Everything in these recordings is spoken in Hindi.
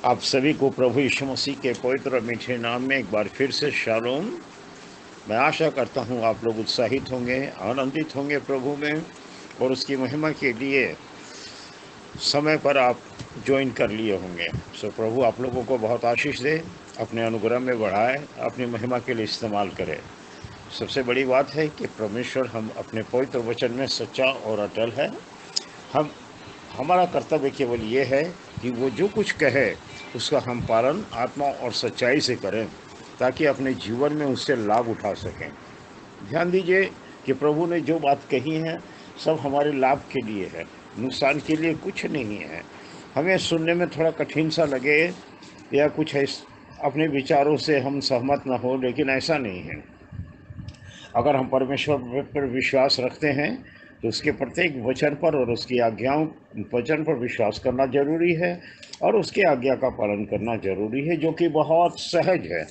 आप सभी को प्रभु यीशु मसीह के पवित्र और मीठे नाम में एक बार फिर से शालोम। मैं आशा करता हूँ आप लोग उत्साहित होंगे, आनंदित होंगे प्रभु में, और उसकी महिमा के लिए समय पर आप ज्वाइन कर लिए होंगे। सो प्रभु आप लोगों को बहुत आशीष दे, अपने अनुग्रह में बढ़ाए, अपनी महिमा के लिए इस्तेमाल करे। सबसे बड़ी बात है कि परमेश्वर हम अपने पवित्र वचन में सच्चा और अटल है। हमारा कर्तव्य केवल ये है कि वो जो कुछ कहे उसका हम पालन आत्मा और सच्चाई से करें, ताकि अपने जीवन में उससे लाभ उठा सकें। ध्यान दीजिए कि प्रभु ने जो बात कही है सब हमारे लाभ के लिए है, नुकसान के लिए कुछ नहीं है। हमें सुनने में थोड़ा कठिन सा लगे या कुछ अपने विचारों से हम सहमत न हो, लेकिन ऐसा नहीं है। अगर हम परमेश्वर पर विश्वास रखते हैं तो उसके प्रत्येक वचन पर और उसकी आज्ञाओं वचन पर विश्वास करना जरूरी है, और उसके आज्ञा का पालन करना जरूरी है, जो कि बहुत सहज है।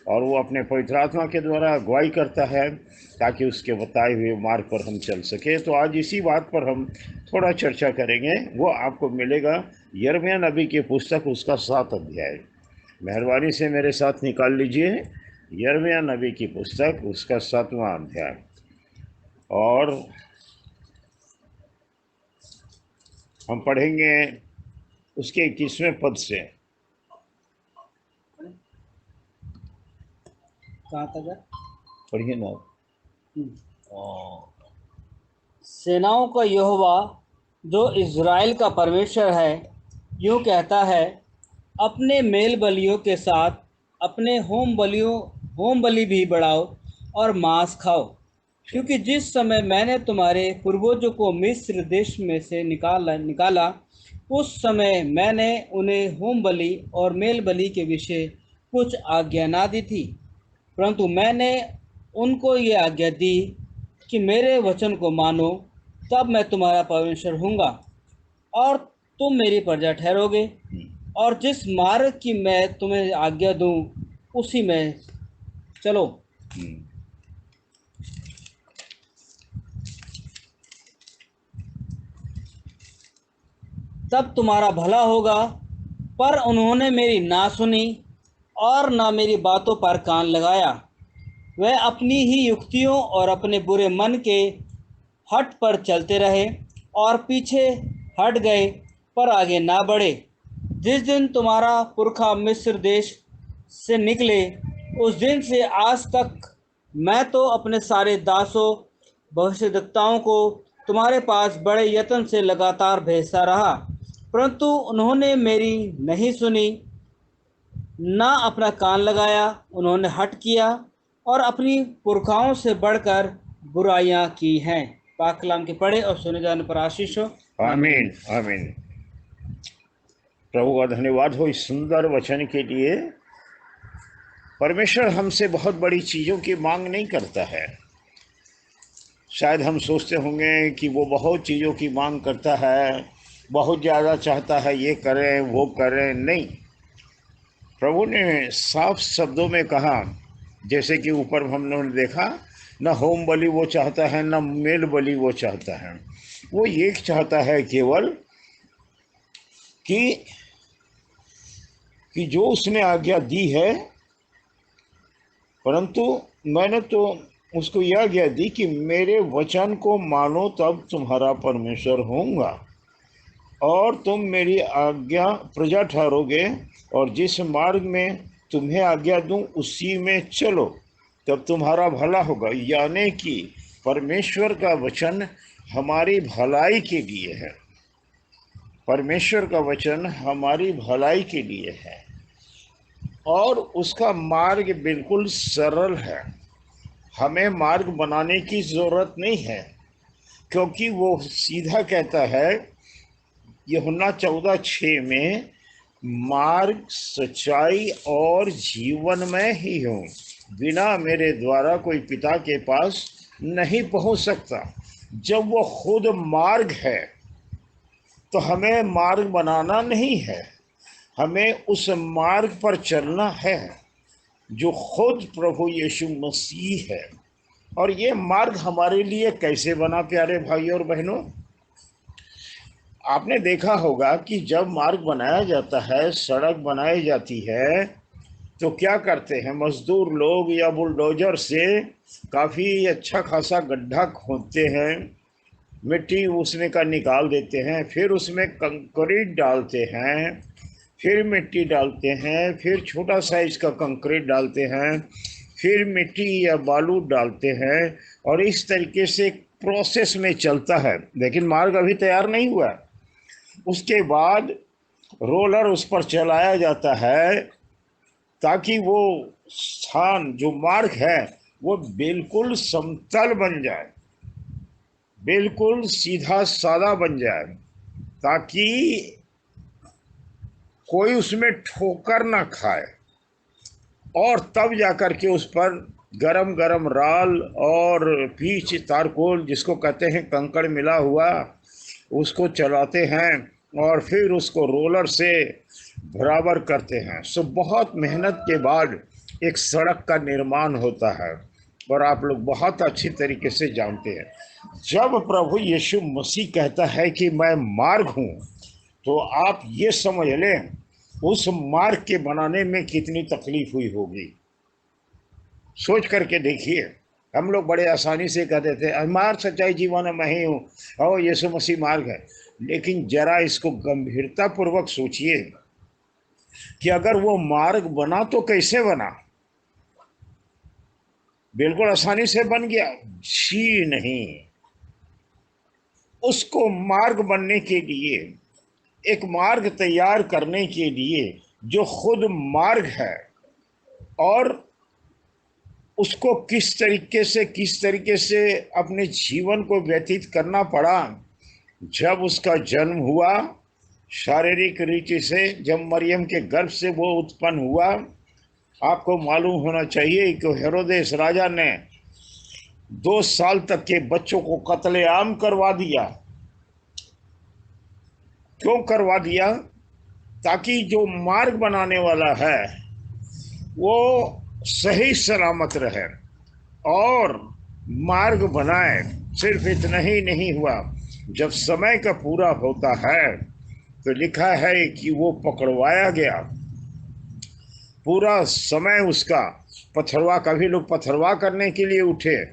और वो अपने पवित्र आत्मा के द्वारा अगुवाई करता है ताकि उसके बताए हुए मार्ग पर हम चल सके। तो आज इसी बात पर हम थोड़ा चर्चा करेंगे। वो आपको मिलेगा यिर्मयाह नबी की पुस्तक, उसका 7 अध्याय। मेहरबानी से मेरे साथ निकाल लीजिए यिर्मयाह नबी की पुस्तक, उसका 7वां अध्याय, और हम पढ़ेंगे उसके 21वें पद से। कहाँ तक है? पढ़िए ना। सेनाओं का यहोवा जो इज़राइल का परमेश्वर है यूँ कहता है, अपने मेल बलियों के साथ अपने होम बलि भी बढ़ाओ और मांस खाओ, क्योंकि जिस समय मैंने तुम्हारे पूर्वजों को मिस्र देश में से निकाला उस समय मैंने उन्हें होम बलि और मेल बलि के विषय कुछ आज्ञा ना दी थी, परंतु मैंने उनको ये आज्ञा दी कि मेरे वचन को मानो, तब मैं तुम्हारा परमेश्वर हूँगा और तुम मेरी प्रजा ठहरोगे, और जिस मार्ग की मैं तुम्हें आज्ञा दूँ उसी में चलो। तब तुम्हारा भला होगा। पर उन्होंने मेरी ना सुनी और ना मेरी बातों पर कान लगाया। वह अपनी ही युक्तियों और अपने बुरे मन के हट पर चलते रहे और पीछे हट गए, पर आगे ना बढ़े। जिस दिन तुम्हारा पुरखा मिस्र देश से निकले उस दिन से आज तक मैं तो अपने सारे दासों भविष्यद्वक्ताओं को तुम्हारे पास बड़े यत्न से लगातार भेजता रहा, परंतु उन्होंने मेरी नहीं सुनी, ना अपना कान लगाया। उन्होंने हठ किया और अपनी पुरखाओं से बढ़कर बुराइयां की हैं। पाक कलाम के पढ़े और सुने जाने पर आशीष हो। आमीन आमीन। प्रभु का धन्यवाद हो इस सुंदर वचन के लिए। परमेश्वर हमसे बहुत बड़ी चीज़ों की मांग नहीं करता है। शायद हम सोचते होंगे कि वो बहुत चीज़ों की मांग करता है, बहुत ज़्यादा चाहता है, ये करें वो करें। नहीं, प्रभु ने साफ शब्दों में कहा, जैसे कि ऊपर हमने देखा, न होम बलि वो चाहता है, न मेल बलि वो चाहता है। वो ये चाहता है केवल कि जो उसने आज्ञा दी है, परंतु मैंने तो उसको यह आज्ञा दी कि मेरे वचन को मानो, तब तुम्हारा परमेश्वर होऊंगा और तुम मेरी आज्ञा प्रजा ठहरोगे, और जिस मार्ग में तुम्हें आज्ञा दूं उसी में चलो, तब तुम्हारा भला होगा। यानी कि परमेश्वर का वचन हमारी भलाई के लिए है। परमेश्वर का वचन हमारी भलाई के लिए है, और उसका मार्ग बिल्कुल सरल है। हमें मार्ग बनाने की ज़रूरत नहीं है, क्योंकि वो सीधा कहता है यूहन्ना 14:6 में, मार्ग सच्चाई और जीवन में ही हूँ, बिना मेरे द्वारा कोई पिता के पास नहीं पहुँच सकता। जब वो खुद मार्ग है तो हमें मार्ग बनाना नहीं है, हमें उस मार्ग पर चलना है जो खुद प्रभु यीशु मसीह है। और ये मार्ग हमारे लिए कैसे बना, प्यारे भाई और बहनों? आपने देखा होगा कि जब मार्ग बनाया जाता है, सड़क बनाई जाती है, तो क्या करते हैं मजदूर लोग या बुलडोजर से काफ़ी अच्छा खासा गड्ढा खोदते हैं, मिट्टी उसमें का निकाल देते हैं, फिर उसमें कंक्रीट डालते हैं, फिर मिट्टी डालते हैं, फिर छोटा साइज का कंक्रीट डालते हैं, फिर मिट्टी या बालू डालते हैं, और इस तरीके से एक प्रोसेस में चलता है। लेकिन मार्ग अभी तैयार नहीं हुआ। उसके बाद रोलर उस पर चलाया जाता है ताकि वो स्थान जो मार्ग है वो बिल्कुल समतल बन जाए, बिल्कुल सीधा सादा बन जाए, ताकि कोई उसमें ठोकर ना खाए, और तब जाकर के उस पर गरम गरम राल और पीच तारकोल जिसको कहते हैं कंकड़ मिला हुआ, उसको चलाते हैं और फिर उसको रोलर से बराबर करते हैं। सो बहुत मेहनत के बाद एक सड़क का निर्माण होता है, और आप लोग बहुत अच्छी तरीके से जानते हैं जब प्रभु यीशु मसीह कहता है कि मैं मार्ग हूँ, तो आप ये समझ लें उस मार्ग के बनाने में कितनी तकलीफ हुई होगी। सोच करके देखिए, हम लोग बड़े आसानी से कहते थे मार्ग सच्चाई जीवन मैं ही हूँ और यीशु मसीह मार्ग है, लेकिन जरा इसको गंभीरता पूर्वक सोचिए कि अगर वो मार्ग बना तो कैसे बना। बिल्कुल आसानी से बन गया? जी नहीं। उसको मार्ग बनने के लिए, एक मार्ग तैयार करने के लिए जो खुद मार्ग है, और उसको किस तरीके से अपने जीवन को व्यतीत करना पड़ा। जब उसका जन्म हुआ शारीरिक रीति से, जब मरियम के गर्भ से वो उत्पन्न हुआ, आपको मालूम होना चाहिए कि हेरोदेस राजा ने 2 साल तक के बच्चों को कत्लेआम करवा दिया। क्यों करवा दिया? ताकि जो मार्ग बनाने वाला है वो सही सलामत रहे और मार्ग बनाए। सिर्फ इतना ही नहीं हुआ, जब समय का पूरा होता है तो लिखा है कि वो पकड़वाया गया। पूरा समय उसका पथरवा, कभी लोग पथरवा करने के लिए उठे,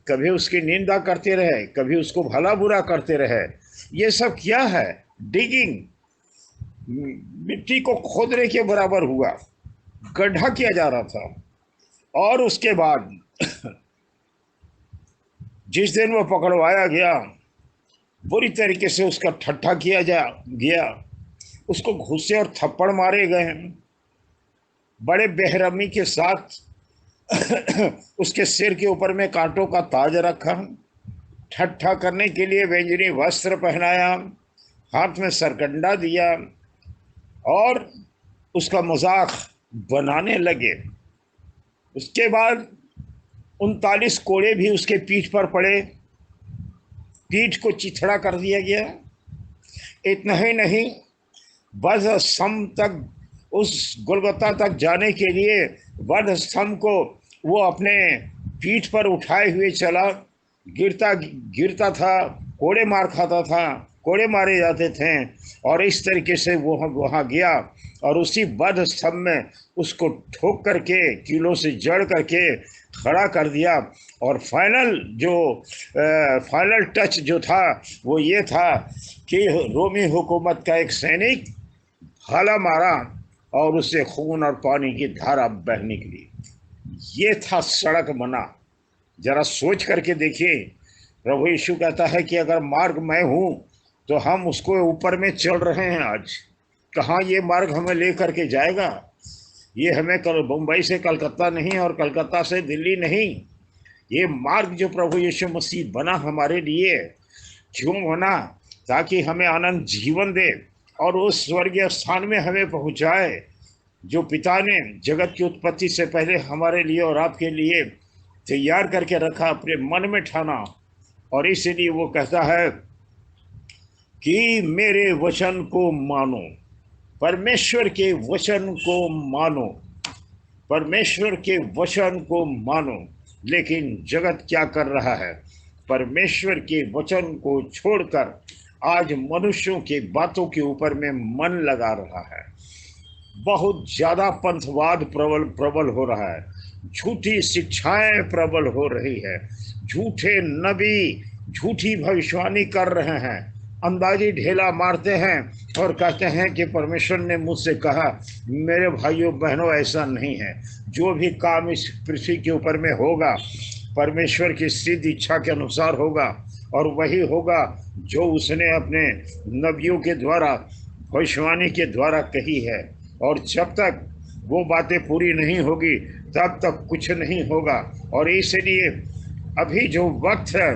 कभी उसकी निंदा करते रहे, कभी उसको भला बुरा करते रहे। ये सब क्या है? डिगिंग, मिट्टी को खोदने के बराबर हुआ, गड्ढा किया जा रहा था। और उसके बाद जिस दिन वो पकड़वाया गया, बुरी तरीके से उसका ठट्ठा किया जा गया, उसको घूंसे और थप्पड़ मारे गए, बड़े बेरहमी के साथ उसके सिर के ऊपर में कांटों का ताज रखा, ठट्ठा करने के लिए व्यंजनी वस्त्र पहनाया, हाथ में सरकंडा दिया और उसका मजाक बनाने लगे। उसके बाद 39 कोड़े भी उसके पीठ पर पड़े, पीठ को चिथड़ा कर दिया गया। इतना ही नहीं, वध स्तंभ तक, उस गोलगत्ता तक जाने के लिए वध स्तंभ को वो अपने पीठ पर उठाए हुए चला, गिरता गिरता था, कोड़े मार खाता था, कोड़े मारे जाते थे, और इस तरीके से वो वहाँ गया और उसी वध स्तंभ में उसको ठोक करके, कीलों से जड़ करके खड़ा कर दिया। और फाइनल टच जो था वो ये था कि रोमी हुकूमत का एक सैनिक भाला मारा और उससे खून और पानी की धारा बहने के लिए। ये था सड़क बना। जरा सोच करके देखिए, प्रभु यीशु कहता है कि अगर मार्ग मैं हूँ तो हम उसको ऊपर में चल रहे हैं। आज कहाँ ये मार्ग हमें ले करके जाएगा? ये हमें कल बम्बई से कलकत्ता नहीं और कलकत्ता से दिल्ली नहीं। ये मार्ग जो प्रभु यीशु मसीह बना हमारे लिए, क्यों बना? ताकि हमें आनंद जीवन दे और उस स्वर्गीय स्थान में हमें पहुंचाए जो पिता ने जगत की उत्पत्ति से पहले हमारे लिए और आपके लिए तैयार करके रखा, अपने मन में ठाना। और इसलिए वो कहता है कि मेरे वचन को मानो, परमेश्वर के वचन को मानो, परमेश्वर के वचन को मानो। लेकिन जगत क्या कर रहा है? परमेश्वर के वचन को छोड़कर आज मनुष्यों की बातों के ऊपर में मन लगा रहा है। बहुत ज्यादा पंथवाद प्रबल प्रबल हो रहा है, झूठी शिक्षाएं प्रबल हो रही है, झूठे नबी झूठी भविष्यवाणी कर रहे हैं, अंदाजी ढेला मारते हैं और कहते हैं कि परमेश्वर ने मुझसे कहा। मेरे भाइयों बहनों, ऐसा नहीं है। जो भी काम इस पृथ्वी के ऊपर में होगा परमेश्वर की सिद्ध इच्छा के अनुसार होगा, और वही होगा जो उसने अपने नबियों के द्वारा भविष्यवाणी के द्वारा कही है। और जब तक वो बातें पूरी नहीं होगी तब तक कुछ नहीं होगा। और इसलिए अभी जो वक्त है,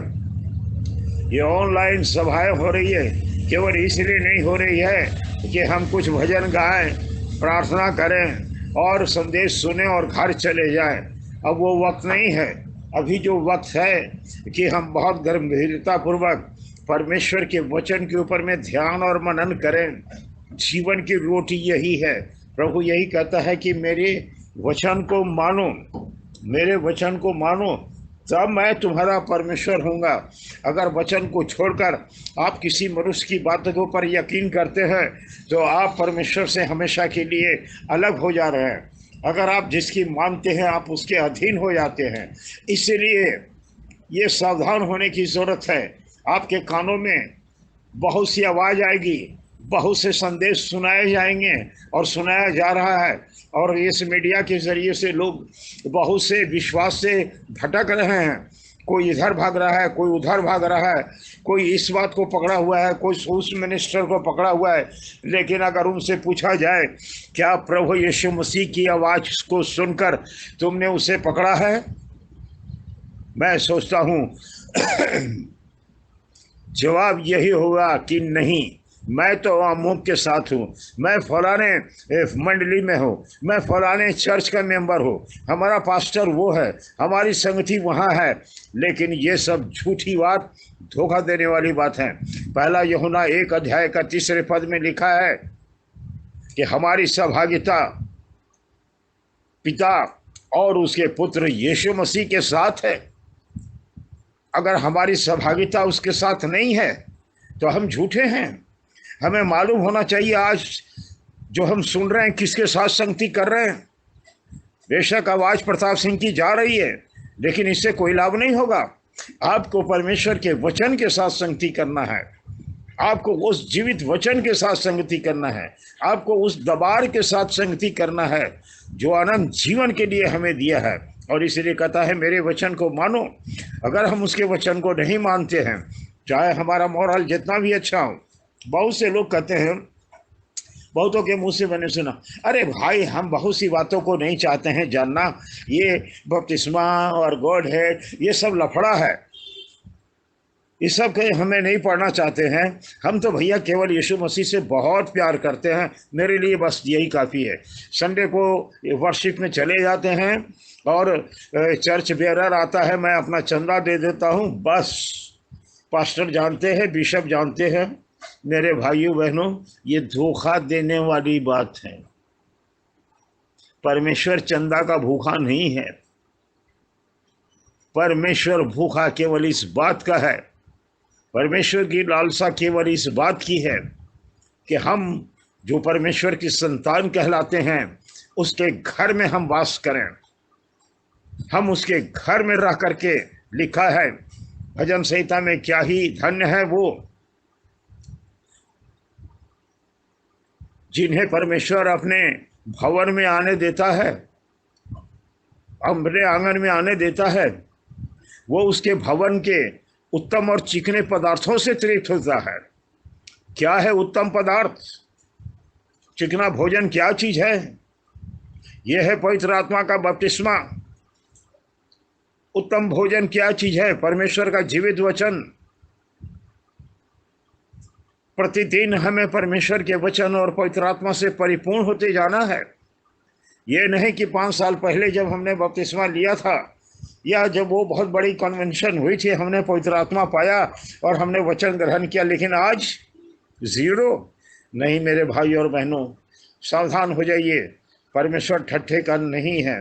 ये ऑनलाइन सभाएं हो रही है, केवल इसलिए नहीं हो रही है कि हम कुछ भजन गाएं, प्रार्थना करें और संदेश सुने और घर चले जाएं। अब वो वक्त नहीं है। अभी जो वक्त है कि हम बहुत गंभीरता पूर्वक परमेश्वर के वचन के ऊपर में ध्यान और मनन करें। जीवन की रोटी यही है। प्रभु यही कहता है कि मेरे वचन को मानो, मेरे वचन को मानो, तब मैं तुम्हारा परमेश्वर होऊंगा। अगर वचन को छोड़कर आप किसी मनुष्य की बातों पर यकीन करते हैं तो आप परमेश्वर से हमेशा के लिए अलग हो जा रहे हैं। अगर आप जिसकी मानते हैं आप उसके अधीन हो जाते हैं। इसलिए ये सावधान होने की जरूरत है। आपके कानों में बहुत सी आवाज आएगी, बहुत से संदेश सुनाए जाएंगे और सुनाया जा रहा है, और इस मीडिया के जरिए से लोग बहुत से विश्वास से भटक रहे हैं। कोई इधर भाग रहा है, कोई उधर भाग रहा है, कोई इस बात को पकड़ा हुआ है, कोई उस मिनिस्टर को पकड़ा हुआ है। लेकिन अगर उनसे पूछा जाए क्या प्रभु यीशु मसीह की आवाज को सुनकर तुमने उसे पकड़ा है, मैं सोचता हूँ जवाब यही होगा कि नहीं। मैं तो अमुक के साथ हूँ, मैं फलाने मंडली में हूँ, मैं फलाने चर्च का मेंबर हूँ, हमारा पास्टर वो है, हमारी संगति वहाँ है। लेकिन ये सब झूठी बात, धोखा देने वाली बात है। पहला यूहन्ना 1 अध्याय का 3 पद में लिखा है कि हमारी सहभागिता पिता और उसके पुत्र यीशु मसीह के साथ है। अगर हमारी सहभागिता उसके साथ नहीं है तो हम झूठे हैं। हमें मालूम होना चाहिए आज जो हम सुन रहे हैं किसके साथ संगति कर रहे हैं। बेशक आवाज प्रताप सिंह की जा रही है, लेकिन इससे कोई लाभ नहीं होगा। आपको परमेश्वर के वचन के साथ संगति करना है, आपको उस जीवित वचन के साथ संगति करना है, आपको उस दबार के साथ संगति करना है जो अनंत जीवन के लिए हमें दिया है। और इसलिए कहता है मेरे वचन को मानो। अगर हम उसके वचन को नहीं मानते हैं, चाहे हमारा मोरल जितना भी अच्छा हो, बहुत से लोग कहते हैं, बहुतों के मुंह से मैंने सुना, अरे भाई हम बहुत सी बातों को नहीं चाहते हैं जानना, ये बपतिस्मा और गॉड हेड ये सब लफड़ा है, इस सब के हमें नहीं पढ़ना चाहते हैं। हम तो भैया केवल यीशु मसीह से बहुत प्यार करते हैं, मेरे लिए बस यही काफ़ी है। संडे को वर्शिप में चले जाते हैं और चर्च बेरर आता है, मैं अपना चंदा दे देता हूँ, बस पास्टर जानते हैं, बिशप जानते हैं। मेरे भाइयों बहनों, ये धोखा देने वाली बात है। परमेश्वर चंदा का भूखा नहीं है। परमेश्वर भूखा केवल इस बात का है, परमेश्वर की लालसा केवल इस बात की है कि हम जो परमेश्वर की संतान कहलाते हैं उसके घर में हम वास करें, हम उसके घर में रह करके, लिखा है भजन संहिता में, क्या ही धन्य है वो जिन्हें परमेश्वर अपने भवन में आने देता है, अपने आंगन में आने देता है। वो उसके भवन के उत्तम और चिकने पदार्थों से तृप्त होता है। क्या है उत्तम पदार्थ? चिकना भोजन क्या चीज है? यह है पवित्र आत्मा का बपतिस्मा। उत्तम भोजन क्या चीज है? परमेश्वर का जीवित वचन। प्रतिदिन हमें परमेश्वर के वचन और पवित्र आत्मा से परिपूर्ण होते जाना है। यह नहीं कि 5 साल पहले जब हमने बपतिस्मा लिया था या जब वो बहुत बड़ी कन्वेंशन हुई थी हमने पवित्र आत्मा पाया और हमने वचन ग्रहण किया, लेकिन आज जीरो। नहीं मेरे भाई और बहनों, सावधान हो जाइए, परमेश्वर ठट्ठे का नहीं है।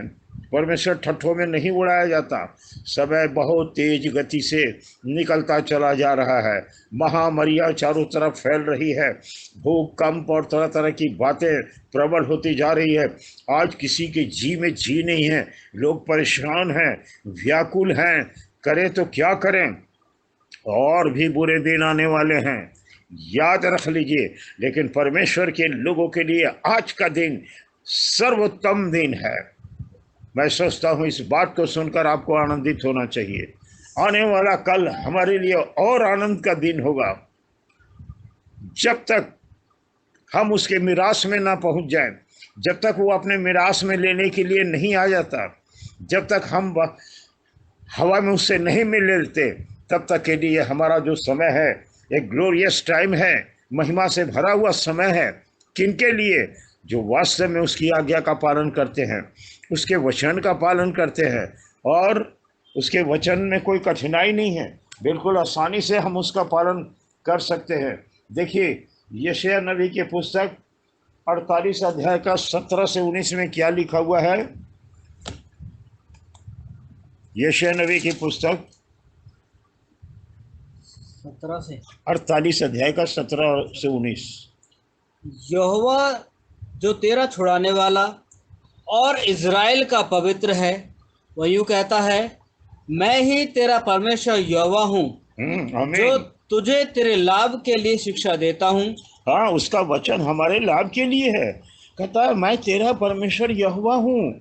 परमेश्वर ठट्ठों में नहीं उड़ाया जाता। समय बहुत तेज गति से निकलता चला जा रहा है। महामारियाँ चारों तरफ फैल रही है। भूकंप और तरह तरह की बातें प्रबल होती जा रही है। आज किसी के जी में जी नहीं है। लोग परेशान हैं, व्याकुल हैं, करें तो क्या करें। और भी बुरे दिन आने वाले हैं, याद रख लीजिए। लेकिन परमेश्वर के लोगों के लिए आज का दिन सर्वोत्तम दिन है। मैं सोचता हूँ इस बात को सुनकर आपको आनंदित होना चाहिए। आने वाला कल हमारे लिए और आनंद का दिन होगा। जब तक हम उसके मिरास में ना पहुंच जाएं, जब तक वो अपने मिरास में लेने के लिए नहीं आ जाता, जब तक हम हवा में उससे नहीं मिल लेते, तब तक के लिए हमारा जो समय है एक ग्लोरियस टाइम है, महिमा से भरा हुआ समय है। किनके लिए? जो वास्तव में उसकी आज्ञा का पालन करते हैं, उसके वचन का पालन करते हैं। और उसके वचन में कोई कठिनाई नहीं है, बिल्कुल आसानी से हम उसका पालन कर सकते हैं। देखिए यशायाह नबी की पुस्तक 48 अध्याय का 17 से 19 में क्या लिखा हुआ है। यशायाह नबी की पुस्तक 17 से 48 अध्याय का 17 से 19। यहोवा जो तेरा छुड़ाने वाला और इज़राइल का पवित्र है, वह यूँ कहता है, मैं ही तेरा परमेश्वर यहोवा हूँ, जो तुझे तेरे लाभ के लिए शिक्षा देता हूँ। हाँ, उसका वचन हमारे लाभ के लिए है। कहता है मैं तेरा परमेश्वर यहोवा हूँ,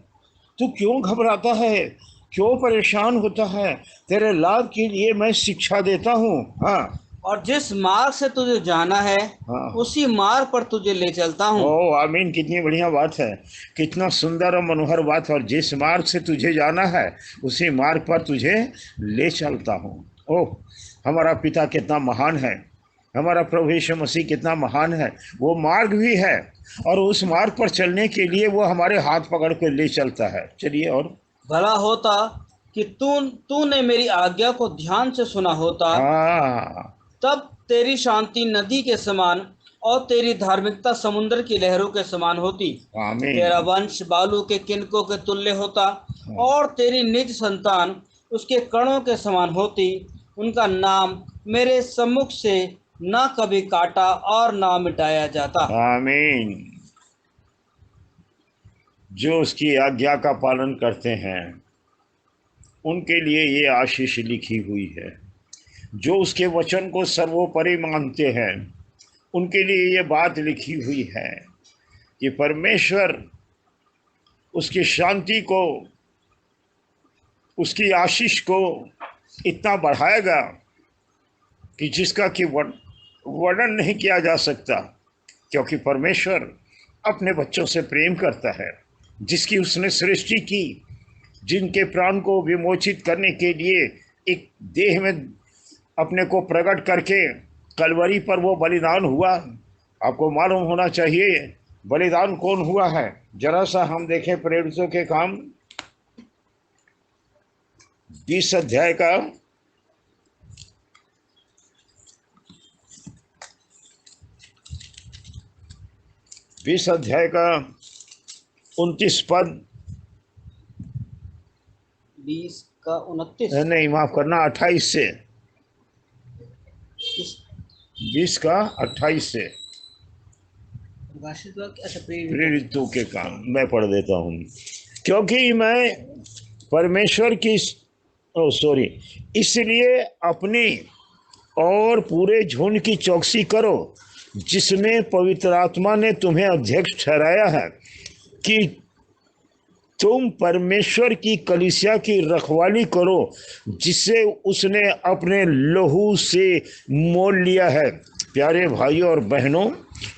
तू क्यों घबराता है, क्यों परेशान होता है, तेरे लाभ के लिए मैं शिक्षा देता हूँ। हाँ, और जिस मार्ग से तुझे जाना है, हाँ, उसी मार्ग पर तुझे ले चलता हूँ। ओ आमीन, कितनी बढ़िया बात है, कितना सुंदर और मनोहर बात। और जिस मार्ग से तुझे जाना है उसी मार्ग पर तुझे ले चलता हूँ। ओह, हमारा पिता कितना महान है, हमारा प्रभु यीशु मसीह कितना महान है। वो मार्ग भी है और उस मार्ग पर चलने के लिए वो हमारे हाथ पकड़ के ले चलता है। चलिए, और भला होता कि तूने मेरी आज्ञा को ध्यान से सुना होता, हाँ, तब तेरी शांति नदी के समान और तेरी धार्मिकता समुद्र की लहरों के समान होती। आमीन, तेरा वंश बालू के किनकों के तुल्य होता और तेरी निज संतान उसके कणों के समान होती। उनका नाम मेरे सम्मुख से ना कभी काटा और ना मिटाया जाता। आमीन। जो उसकी आज्ञा का पालन करते हैं उनके लिए ये आशीष लिखी हुई है। जो उसके वचन को सर्वोपरि मानते हैं उनके लिए ये बात लिखी हुई है कि परमेश्वर उसकी शांति को, उसकी आशीष को इतना बढ़ाएगा कि जिसका कि वर्णन नहीं किया जा सकता। क्योंकि परमेश्वर अपने बच्चों से प्रेम करता है, जिसकी उसने सृष्टि की, जिनके प्राण को विमोचित करने के लिए एक देह में अपने को प्रकट करके कलवरी पर वो बलिदान हुआ। आपको मालूम होना चाहिए बलिदान कौन हुआ है। जरा सा हम देखें प्रेरितों के काम 20 अध्याय का 20 अध्याय का 29 पद, 20 का 29, नहीं माफ करना 28 से, 20 का 28 से। प्रकाशित वाक्य, अच्छा, प्रेरितों के काम मैं पढ़ देता हूँ। क्योंकि मैं परमेश्वर की इसलिए अपनी और पूरे झुंड की चौकसी करो जिसमें पवित्र आत्मा ने तुम्हें अध्यक्ष ठहराया है, कि तुम परमेश्वर की कलीसिया की रखवाली करो जिसे उसने अपने लहू से मोल लिया है। प्यारे भाइयों और बहनों,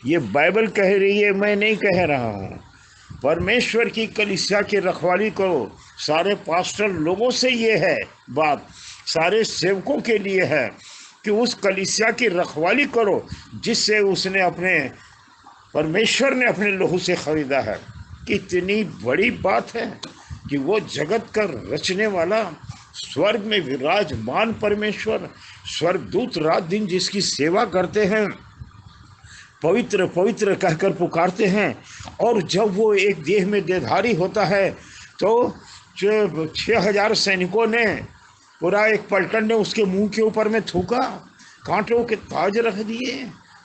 ये बाइबल कह रही है, मैं नहीं कह रहा हूँ। परमेश्वर की कलीसिया की रखवाली करो। सारे पास्टर लोगों से ये है बात, सारे सेवकों के लिए है कि उस कलीसिया की रखवाली करो जिससे उसने अपने परमेश्वर ने अपने लहू से खरीदा है। कितनी बड़ी बात है कि वो जगत का रचने वाला, स्वर्ग में विराजमान परमेश्वर, स्वर्गदूत रात दिन जिसकी सेवा करते हैं, पवित्र पवित्र कहकर पुकारते हैं। और जब वो एक देह में देहधारी होता है तो जो 6,000 सैनिकों ने, पूरा एक पलटन ने उसके मुंह के ऊपर में थूका, कांटों के ताज रख दिए,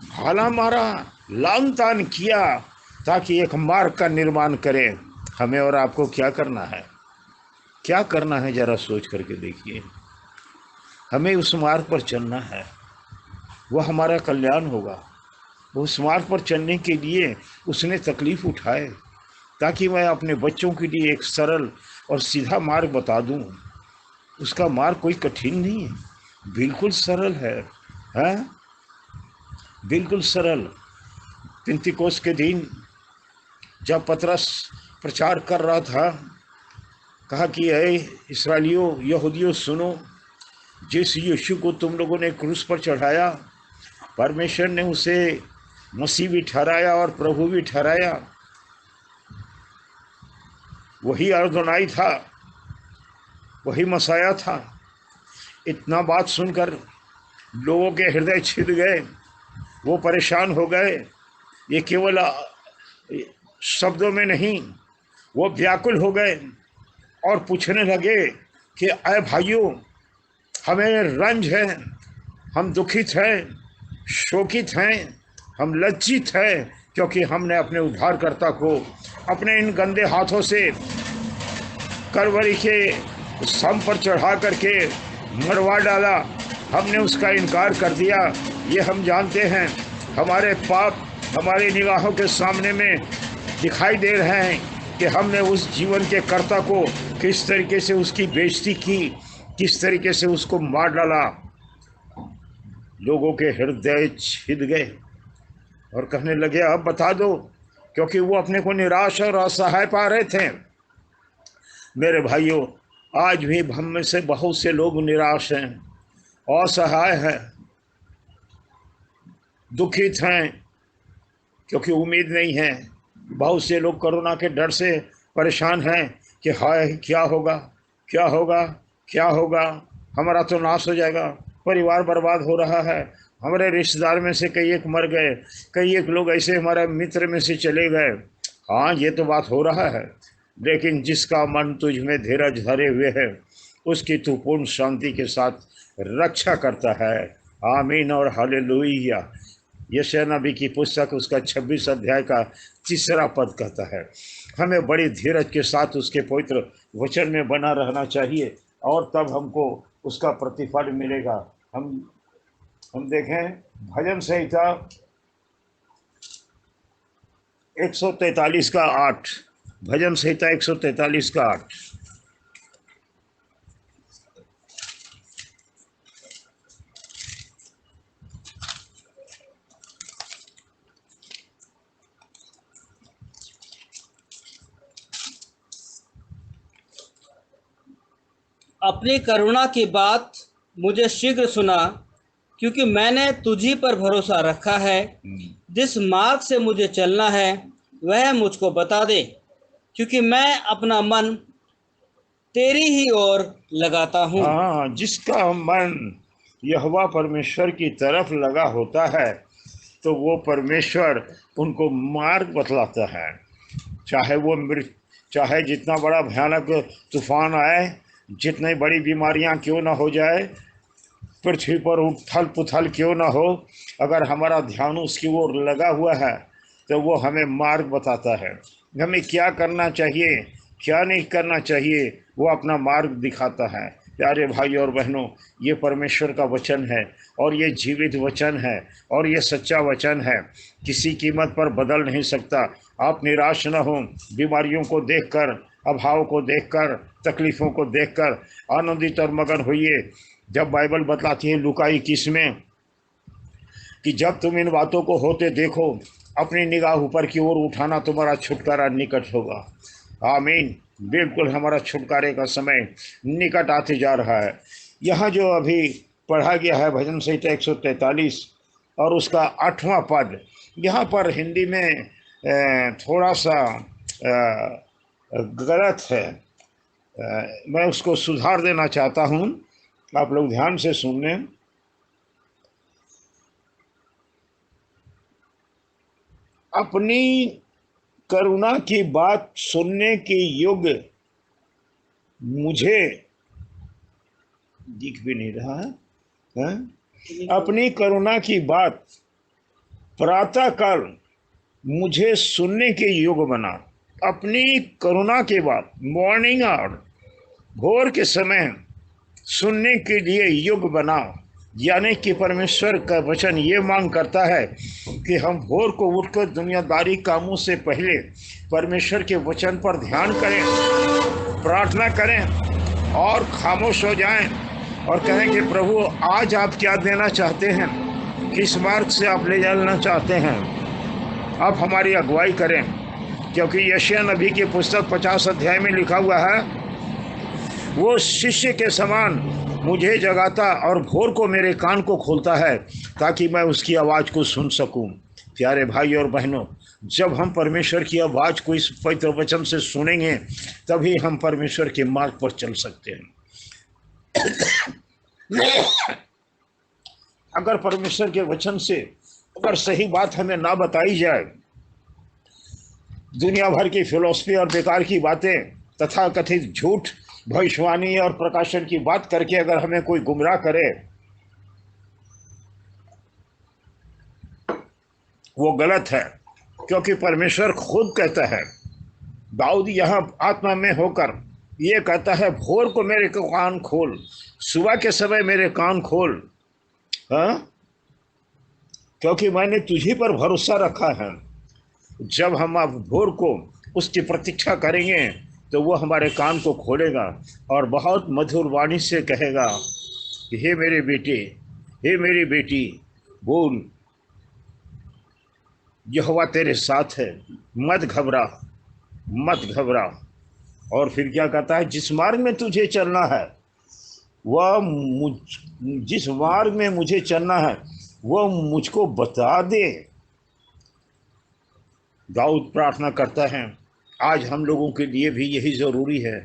भाला मारा, लान तान किया, ताकि एक मार्ग का निर्माण करें। हमें और आपको क्या करना है? क्या करना है, जरा सोच करके देखिए। हमें उस मार्ग पर चलना है, वह हमारा कल्याण होगा। उस मार्ग पर चलने के लिए उसने तकलीफ उठाए, ताकि मैं अपने बच्चों के लिए एक सरल और सीधा मार्ग बता दूं। उसका मार्ग कोई कठिन नहीं है, बिल्कुल सरल है, बिल्कुल सरल। पिंतीकोस के दिन जब पतरस प्रचार कर रहा था, कहा कि ऐ इस्राएलियों, यहूदियों, सुनो, जिस यीशु को तुम लोगों ने क्रूस पर चढ़ाया, परमेश्वर ने उसे मसीह भी ठहराया और प्रभु भी ठहराया। वही अदोनाई था, वही मसाया था। इतना बात सुनकर लोगों के हृदय छिद गए, वो परेशान हो गए। ये केवल शब्दों में नहीं, वो व्याकुल हो गए और पूछने लगे कि अय भाइयों, हमें रंज है, हम दुखित हैं, शोकित हैं, हम लज्जित हैं, क्योंकि हमने अपने उद्धारकर्ता को अपने इन गंदे हाथों से कलवरी के स्तंभ पर चढ़ा करके मरवा डाला। हमने उसका इनकार कर दिया। ये हम जानते हैं, हमारे पाप हमारी निगाहों के सामने में दिखाई दे रहे हैं कि हमने उस जीवन के कर्ता को किस तरीके से उसकी बेइज्जती की, किस तरीके से उसको मार डाला। लोगों के हृदय छिद गए और कहने लगे, अब बता दो, क्योंकि वो अपने को निराश और असहाय पा रहे थे। मेरे भाइयों, आज भी हम में से बहुत से लोग निराश हैं, असहाय हैं, दुखित हैं, क्योंकि उम्मीद नहीं है। बहुत से लोग कोरोना के डर से परेशान हैं कि हाय, क्या होगा, क्या होगा, क्या होगा, हमारा तो नाश हो जाएगा, परिवार बर्बाद हो रहा है, हमारे रिश्तेदार में से कई एक मर गए, कई एक लोग ऐसे हमारे मित्र में से चले गए। हाँ, ये तो बात हो रहा है, लेकिन जिसका मन तुझ में धीरज धरे हुए है, उसकी तू पूर्ण शांति के साथ रक्षा करता है। आमीन और हालेलुया। यशायाह नबी की पुस्तक उसका 26 अध्याय का 3 पद कहता है, हमें बड़ी धीरज के साथ उसके पवित्र वचन में बना रहना चाहिए, और तब हमको उसका प्रतिफल मिलेगा। हम देखें भजन संहिता 143 का 8, भजन संहिता 143 का 8। अपनी करुणा की बात मुझे शीघ्र सुना, क्योंकि मैंने तुझी पर भरोसा रखा है। जिस मार्ग से मुझे चलना है वह मुझको बता दे, क्योंकि मैं अपना मन तेरी ही ओर लगाता हूँ। हाँ, जिसका मन यहोवा परमेश्वर की तरफ लगा होता है, तो वो परमेश्वर उनको मार्ग बतलाता है। चाहे जितना बड़ा भयानक तूफान आए, जितनी बड़ी बीमारियां क्यों ना हो जाए, पृथ्वी पर उथल पुथल क्यों ना हो, अगर हमारा ध्यान उसकी ओर लगा हुआ है, तो वो हमें मार्ग बताता है। हमें क्या करना चाहिए, क्या नहीं करना चाहिए, वो अपना मार्ग दिखाता है। प्यारे भाई और बहनों, ये परमेश्वर का वचन है, और ये जीवित वचन है, और ये सच्चा वचन है, किसी कीमत पर बदल नहीं सकता। आप निराश न हो, बीमारियों को देखकर, अभाव को देखकर, तकलीफ़ों को देखकर आनंदित और मगन होइए। जब बाइबल बतलाती है लूका 21 में कि जब तुम इन बातों को होते देखो, अपनी निगाह ऊपर की ओर उठाना, तुम्हारा छुटकारा निकट होगा। आमीन। बिल्कुल हमारा छुटकारे का समय निकट आते जा रहा है। यहाँ जो अभी पढ़ा गया है भजन संहिता 143 और उसका 8वां पद, यहाँ पर हिंदी में थोड़ा सा गलत है। मैं उसको सुधार देना चाहता हूँ, आप लोग ध्यान से सुन लें। अपनी करुणा की बात सुनने के योग्य मुझे दिख भी नहीं रहा है, अपनी करुणा की बात प्रातः काल मुझे सुनने के योग्य बना। अपनी करुणा की बात मॉर्निंग आवर, भोर के समय सुनने के लिए योग्य बना। यानी कि परमेश्वर का वचन ये मांग करता है कि हम भोर को उठकर दुनियादारी कामों से पहले परमेश्वर के वचन पर ध्यान करें, प्रार्थना करें और खामोश हो जाएं और कहें कि प्रभु आज आप क्या देना चाहते हैं, किस मार्ग से आप ले जाना चाहते हैं, आप हमारी अगुवाई करें। क्योंकि यशायाह नबी की पुस्तक 50 अध्याय में लिखा हुआ है, वो शिष्य के समान मुझे जगाता और भोर को मेरे कान को खोलता है ताकि मैं उसकी आवाज़ को सुन सकूं। प्यारे भाई और बहनों, जब हम परमेश्वर की आवाज़ को इस पवित्र वचन से सुनेंगे तभी हम परमेश्वर के मार्ग पर चल सकते हैं। अगर परमेश्वर के वचन से अगर सही बात हमें ना बताई जाए, दुनिया भर की फिलॉसफी और बेकार की बातें तथा कथित झूठ, भविष्यवाणी और प्रकाशन की बात करके अगर हमें कोई गुमराह करे, वो गलत है। क्योंकि परमेश्वर खुद कहता है, दाऊद यहाँ आत्मा में होकर ये कहता है, भोर को मेरे कान खोल, सुबह के समय मेरे कान खोल, हाँ, क्योंकि मैंने तुझी पर भरोसा रखा है। जब हम अब भोर को उसकी प्रतीक्षा करेंगे तो वो हमारे कान को खोलेगा और बहुत मधुर वाणी से कहेगा कि हे मेरे बेटे, हे मेरी बेटी, बोल, यहोवा तेरे साथ है, मत घबरा, मत घबरा। और फिर क्या कहता है, जिस मार्ग में तुझे चलना है जिस मार्ग में मुझे चलना है वह मुझको बता दे। दाऊद प्रार्थना करता है, आज हम लोगों के लिए भी यही ज़रूरी है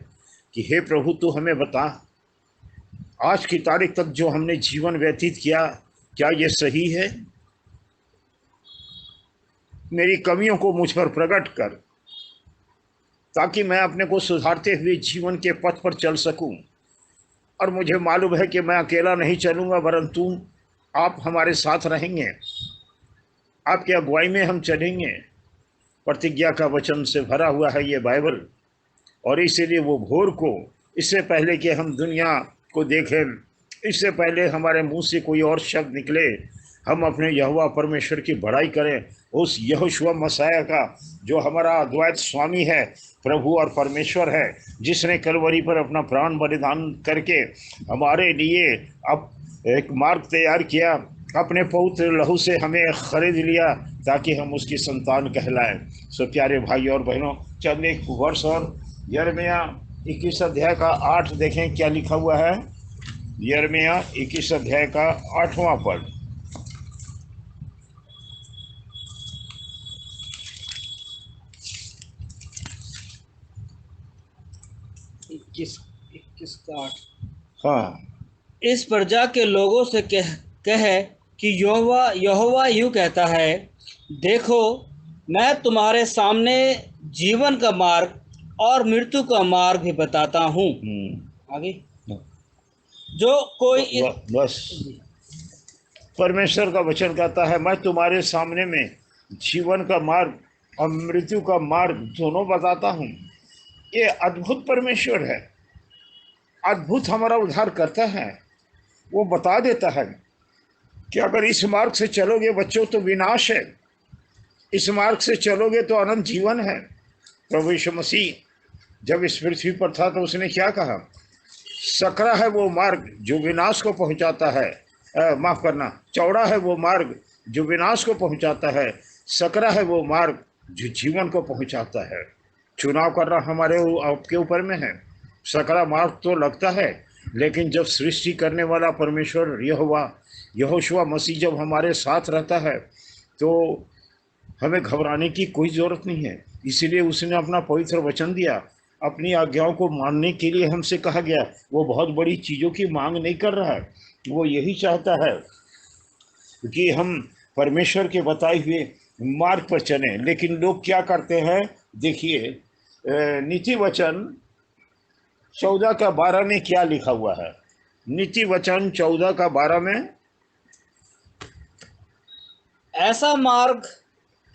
कि हे प्रभु तू हमें बता, आज की तारीख तक जो हमने जीवन व्यतीत किया क्या ये सही है? मेरी कमियों को मुझ पर प्रकट कर ताकि मैं अपने को सुधारते हुए जीवन के पथ पर चल सकूं। और मुझे मालूम है कि मैं अकेला नहीं चलूँगा, परंतु आप हमारे साथ रहेंगे, आपकी अगुवाई में हम चलेंगे। प्रतिज्ञा का वचन से भरा हुआ है ये बाइबल, और इसीलिए वो भोर को, इससे पहले कि हम दुनिया को देखें, इससे पहले हमारे मुंह से कोई और शब्द निकले, हम अपने यहोवा परमेश्वर की बड़ाई करें, उस यहोशुआ मसीह का जो हमारा अद्वैत स्वामी है, प्रभु और परमेश्वर है, जिसने कलवरी पर अपना प्राण बलिदान करके हमारे लिए अब एक मार्ग तैयार किया, अपने पवित्र लहू से हमें खरीद लिया ताकि हम उसकी संतान कहलाएं। सो प्यारे भाई और बहनों, चंद एक वर्ष और यिर्मयाह 21 अध्याय का 8 देखें क्या लिखा हुआ है। यिर्मयाह 21 अध्याय का 8वां पद। इक्कीस का 8। हाँ, इस प्रजा के लोगों से कहे कि यहोवा यहोवा यूँ कहता है, देखो मैं तुम्हारे सामने जीवन का मार्ग और मृत्यु का मार्ग भी बताता हूँ। आगे जो कोई बस परमेश्वर का वचन कहता है, मैं तुम्हारे सामने में जीवन का मार्ग और मृत्यु का मार्ग दोनों बताता हूँ। ये अद्भुत परमेश्वर है, अद्भुत हमारा उद्धार करता है। वो बता देता है कि अगर इस मार्ग से चलोगे बच्चों तो विनाश है, इस मार्ग से चलोगे तो अनंत जीवन है। प्रभु यीशु मसीह जब इस पृथ्वी पर था तो उसने क्या कहा, सकरा है वो मार्ग जो विनाश को पहुंचाता है, माफ करना, चौड़ा है वो मार्ग जो विनाश को पहुंचाता है, सकरा है वो मार्ग जो जीवन को पहुंचाता है। चुनाव करना हमारे आपके ऊपर में है। सकरा मार्ग तो लगता है, लेकिन जब सृष्टि करने वाला परमेश्वर यहोशुआ मसीह जब हमारे साथ रहता है तो हमें घबराने की कोई ज़रूरत नहीं है। इसीलिए उसने अपना पवित्र वचन दिया, अपनी आज्ञाओं को मानने के लिए हमसे कहा गया। वो बहुत बड़ी चीज़ों की मांग नहीं कर रहा है, वो यही चाहता है कि हम परमेश्वर के बताए हुए मार्ग पर चलें। लेकिन लोग क्या करते हैं, देखिए नीति वचन 14 का 12 में क्या लिखा हुआ है? नीति वचन 14 का 12 में ऐसा मार्ग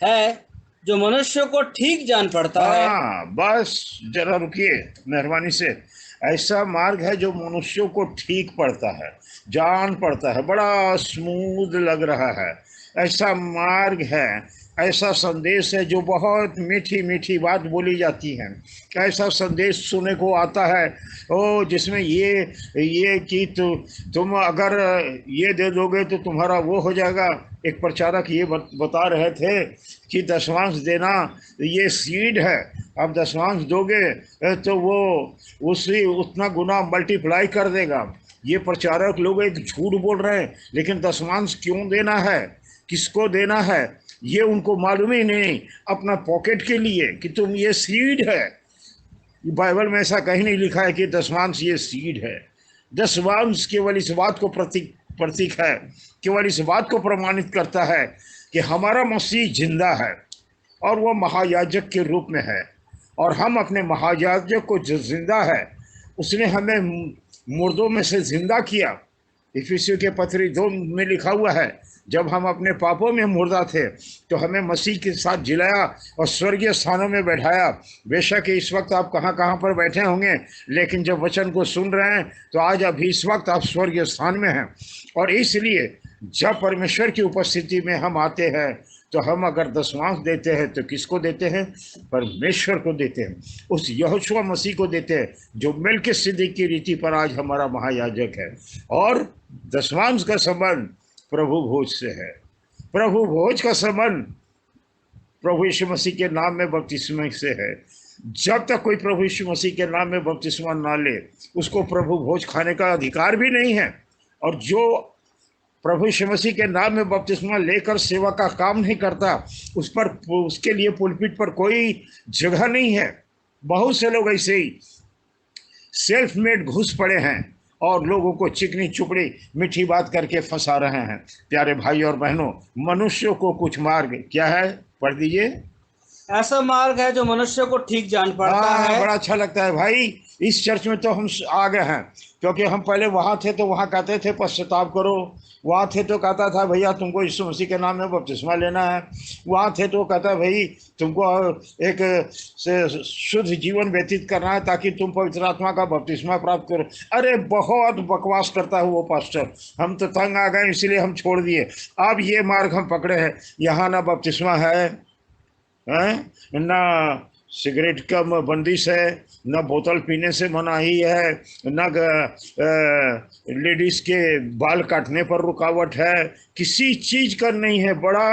है जो मनुष्य को ठीक जान पड़ता है। हाँ, बस जरा रुकिए मेहरबानी से। ऐसा मार्ग है जो मनुष्यों को ठीक पड़ता है, जान पड़ता है, बड़ा स्मूथ लग रहा है। ऐसा मार्ग है, ऐसा संदेश है जो बहुत मीठी मीठी बात बोली जाती है। ऐसा संदेश सुनने को आता है ओ, जिसमें ये कि तुम अगर ये दे दोगे तो तुम्हारा वो हो जाएगा। एक प्रचारक ये बता रहे थे कि दशमांश देना ये सीड है, अब दशमांश दोगे तो वो उसी उतना गुना मल्टीप्लाई कर देगा। ये प्रचारक लोग एक झूठ बोल रहे हैं, लेकिन दशमांश क्यों देना है, किसको देना है, ये उनको मालूम ही नहीं। अपना पॉकेट के लिए कि तुम ये सीड है। बाइबल में ऐसा कहीं नहीं लिखा है कि दशमांश ये सीड है। दशमांश केवल इस बात को प्रतीक है, केवल इस बात को प्रमाणित करता है कि हमारा मसीह जिंदा है और वो महायाजक के रूप में है, और हम अपने महायाजक को जो जिंदा है उसने हमें मुर्दों में से जिंदा किया। इफिसियों के पत्री 2 में लिखा हुआ है, जब हम अपने पापों में मुर्दा थे तो हमें मसीह के साथ जिलाया और स्वर्गीय स्थानों में बैठाया। बेशक इस वक्त आप कहाँ कहाँ पर बैठे होंगे, लेकिन जब वचन को सुन रहे हैं तो आज अभी इस वक्त आप स्वर्गीय स्थान में हैं। और इसलिए जब परमेश्वर की उपस्थिति में हम आते हैं तो हम अगर दशमांश देते हैं तो किसको देते हैं? परमेश्वर को देते हैं, उस यहोशुआ मसीह को देते हैं जो मेलकिसदिक की रीति पर आज हमारा महायाजक है। और दशमांश का संबंध प्रभु भोज से है। प्रभु भोज का संबंध प्रभु यीशु मसीह के नाम में बपतिस्मा से है। जब तक कोई प्रभु यीशु मसीह के नाम में बपतिस्मा ना ले, उसको प्रभु भोज खाने का अधिकार भी नहीं है। और जो प्रभु यीशु मसीह के नाम में बपतिस्मा लेकर सेवा का काम नहीं करता, उस पर उसके लिए पुलपिट पर कोई जगह नहीं है। बहुत से लोग ऐसे ही सेल्फ मेड घुस पड़े हैं और लोगों को चिकनी चुपड़ी मीठी बात करके फंसा रहे हैं। प्यारे भाई और बहनों, मनुष्यों को कुछ मार्ग क्या है, पढ़ दीजिए। ऐसा मार्ग है जो मनुष्य को ठीक जान पड़ता है। बड़ा अच्छा लगता है भाई। इस चर्च में तो हम आ गए हैं, क्योंकि हम पहले वहाँ थे तो वहाँ कहते थे पश्चाताप करो, वहाँ थे तो कहता था भैया तुमको यीशु मसीह के नाम में बपतिस्मा लेना है, वहाँ थे तो कहता भाई तुमको एक शुद्ध जीवन व्यतीत करना है ताकि तुम पवित्र आत्मा का बपतिस्मा प्राप्त करो। अरे बहुत बकवास करता है वो पास्टर। हम तो तंग आ गए, इसलिए हम छोड़ दिए। अब ये मार्ग हम पकड़े हैं, यहाँ ना बपतिस्मा है, ना सिगरेट का बंदिश है, न बोतल पीने से मनाही है, न लेडीज के बाल काटने पर रुकावट है, किसी चीज का नहीं है। बड़ा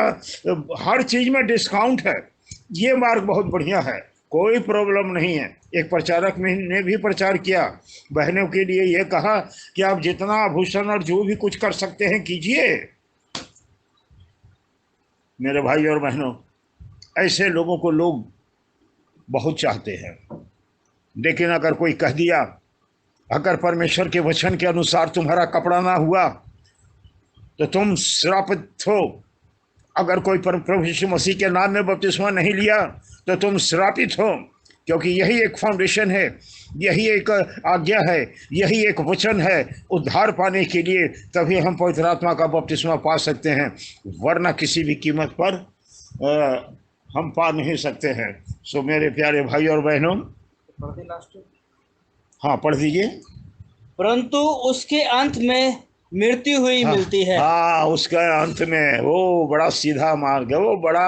हर चीज में डिस्काउंट है। ये मार्ग बहुत बढ़िया है, कोई प्रॉब्लम नहीं है। एक प्रचारक ने भी प्रचार किया, बहनों के लिए ये कहा कि आप जितना आभूषण और जो भी कुछ कर सकते हैं कीजिए। मेरे भाई और बहनों, ऐसे लोगों को लोग बहुत चाहते हैं। लेकिन अगर कोई कह दिया, अगर परमेश्वर के वचन के अनुसार तुम्हारा कपड़ा ना हुआ तो तुम श्रापित हो। अगर कोई प्रभु यीशु मसीह के नाम में बपतिस्मा नहीं लिया तो तुम श्रापित हो, क्योंकि यही एक फाउंडेशन है, यही एक आज्ञा है, यही एक वचन है उद्धार पाने के लिए। तभी हम पवित्र आत्मा का बपतिस्मा पा सकते हैं, वरना किसी भी कीमत पर हम पा नहीं सकते हैं। सो मेरे प्यारे भाई और बहनों, हाँ पढ़ दीजिए। परंतु उसके अंत में मृत्यु हुई मिलती है। हाँ, उसका अंत में वो बड़ा सीधा मार्ग है, वो बड़ा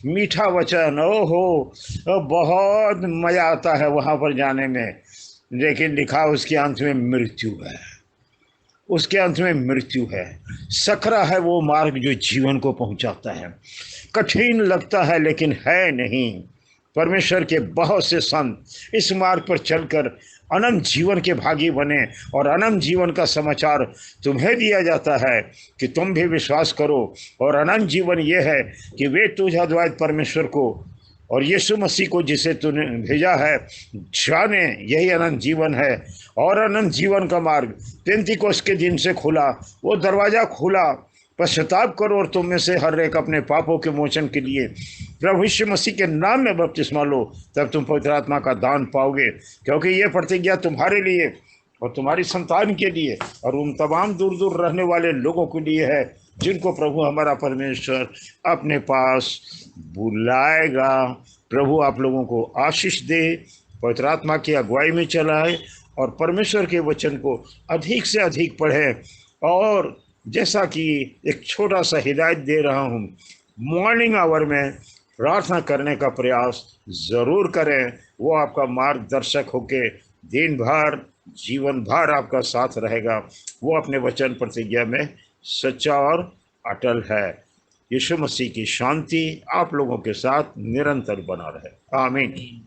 मीठा वचन, ओहो बहुत मजा आता है वहां पर जाने में। लेकिन लिखा उसके अंत में मृत्यु है, उसके अंत में मृत्यु है। सकरा है वो मार्ग जो जीवन को पहुंचाता है। कठिन लगता है लेकिन है नहीं। परमेश्वर के बहुत से संत इस मार्ग पर चलकर अनंत जीवन के भागी बने, और अनंत जीवन का समाचार तुम्हें दिया जाता है कि तुम भी विश्वास करो। और अनंत जीवन ये है कि वे तुझ अद्वैत परमेश्वर को और यीशु मसीह को जिसे तूने भेजा है जाने, यही अनंत जीवन है। और अनंत जीवन का मार्ग पेंतीकोस्त के दिन से खुला, वो दरवाज़ा खुला पश्चाताप करो और तुम में से हर एक अपने पापों के मोचन के लिए प्रभु यीशु मसीह के नाम में बपतिस्मा लो, तब तुम पवित्र आत्मा का दान पाओगे, क्योंकि ये प्रतिज्ञा तुम्हारे लिए और तुम्हारी संतान के लिए और उन तमाम दूर दूर रहने वाले लोगों के लिए है जिनको प्रभु हमारा परमेश्वर अपने पास बुलाएगा। प्रभु आप लोगों को आशीष दे, पवित्र आत्मा की अगुवाई में चलाए और परमेश्वर के वचन को अधिक से अधिक पढ़े। और जैसा कि एक छोटा सा हिदायत दे रहा हूँ, मॉर्निंग आवर में प्रार्थना करने का प्रयास ज़रूर करें। वो आपका मार्गदर्शक होके दिन भर जीवन भर आपका साथ रहेगा। वो अपने वचन प्रतिज्ञा में सच्चा और अटल है। यीशु मसीह की शांति आप लोगों के साथ निरंतर बना रहे। आमीन।